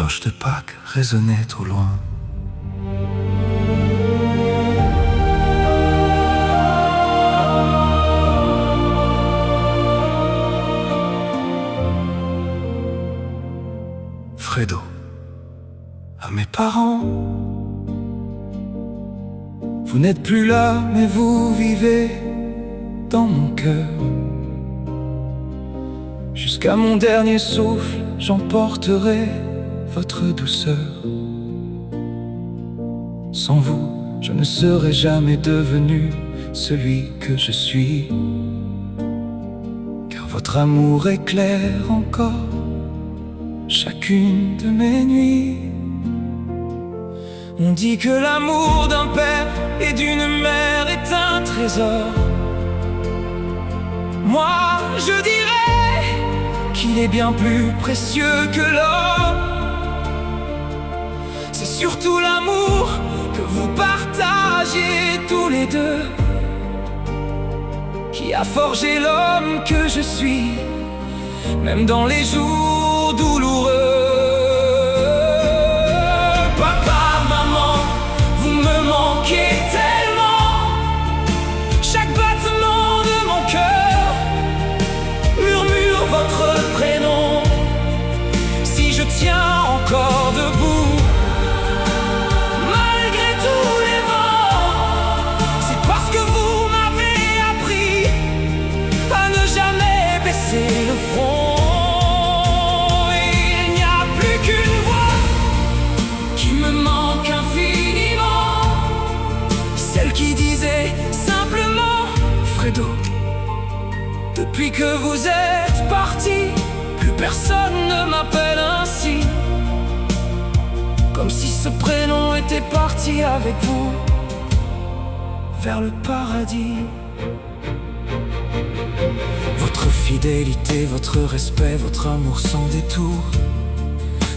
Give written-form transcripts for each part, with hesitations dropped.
cloches de Pâques résonnaient au loin. Fredo, à mes parents, vous n'êtes plus là, mais vous vivez dans mon cœur. Jusqu'à mon dernier souffle, j'emporterai votre douceur. Sans vous, je ne serais jamais devenu celui que je suis, car votre amour éclaire encore chacune de mes nuits. On dit que l'amour d'un père et d'une mère est un trésor. Moi, je dirais qu'il est bien plus précieux que l'or. C'est surtout l'amour que vous partagez tous les deux qui a forgé l'homme que je suis, même dans les jours douloureux. Papa, maman, vous me manquez tellement. Chaque battement de mon cœur murmure votre prénom. Si je tiens encore debout, malgré tous les vents, c'est parce que vous m'avez appris à ne jamais baisser le front. Depuis que vous êtes parti, plus personne ne m'appelle ainsi, comme si ce prénom était parti avec vous vers le paradis. Votre fidélité, votre respect, votre amour sans détour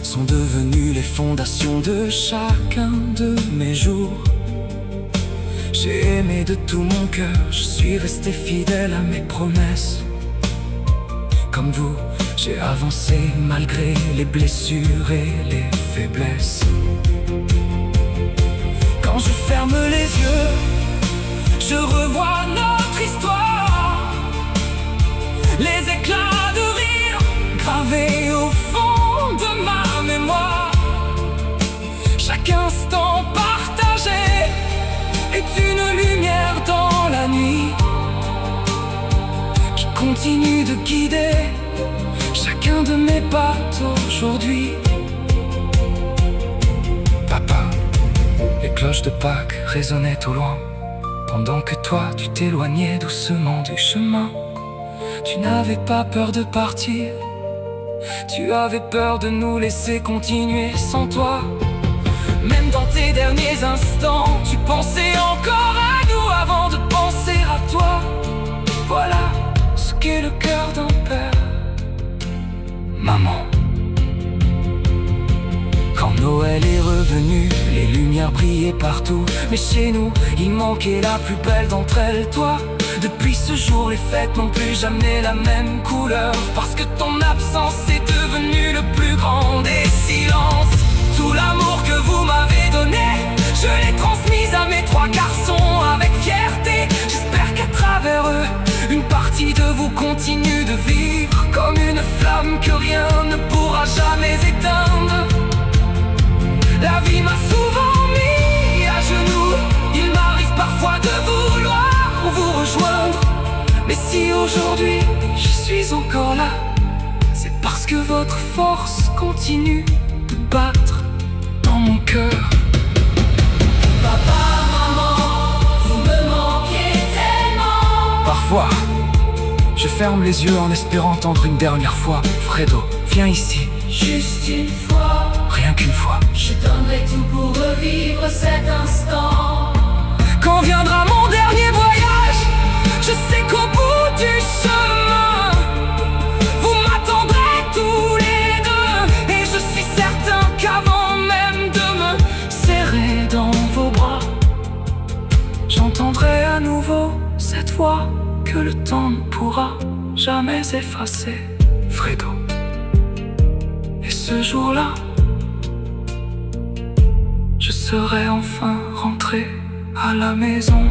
sont devenus les fondations de chacun de mes jours. J'ai aimé de tout mon cœur, je suis resté fidèle à mes promesses. Comme vous, j'ai avancé malgré les blessures et les faiblesses. Quand je ferme les yeux, je revois notre histoire, les éclats de rire gravés au fond de ma mémoire. Chaque instant partagé est une lumière dans la nuit qui continue de guider chacun de mes pas aujourd'hui. Papa, les cloches de Pâques résonnaient au loin, pendant que toi tu t'éloignais doucement du chemin. Tu n'avais pas peur de partir, tu avais peur de nous laisser continuer sans toi. Même dans tes derniers instants, tu pensais encore à nous avant de penser à toi. Voilà ce qu'est le cœur d'un père. Maman. Quand Noël est revenu, les lumières brillaient partout, mais chez nous, il manquait la plus belle d'entre elles, toi. Depuis ce jour, les fêtes n'ont plus jamais la même couleur, parce que ton absence est devenue le plus grand des silences. Tout l'amour que vous m'avez donné, je l'ai transmise à mes trois garçons avec fierté. J'espère qu'à travers eux, une partie de vous continue de vivre comme une flamme que rien ne pourra jamais éteindre. La vie m'a souvent mis à genoux, il m'arrive parfois de vouloir vous rejoindre. Mais si aujourd'hui je suis encore là, c'est parce que votre force continue de battre dans mon cœur. Papa, maman, vous me manquez tellement. Parfois, je ferme les yeux en espérant entendre une dernière fois. Fredo, viens ici. Juste une fois, rien qu'une fois. je donnerai tout pour revivre cet instant. Quand viendra mon dernier voyage, je sais qu'au bout du chemin, vous m'attendrez tous les deux. Et je suis certain qu'avant même de me serrer dans vos bras, j'entendrai à nouveau cette voix que le temps ne pourra jamais effacer. Fredo. Et ce jour-là, je serai enfin rentré à la maison.